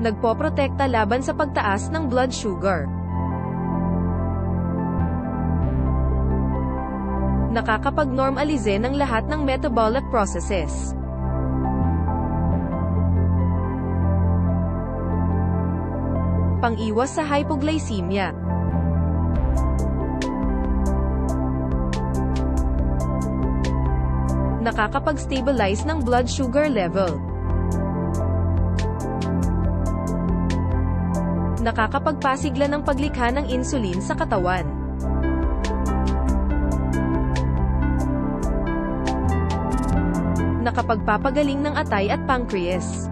Nagpoprotekta laban sa pagtaas ng blood sugar. Nakakapag-normalize ng lahat ng metabolic processes. Pang-iwas sa hypoglycemia. Nakakapag-stabilize ng blood sugar level. Nakakapagpasigla ng paglikha ng insulin sa katawan. Nakapagpapagaling ng atay at pancreas.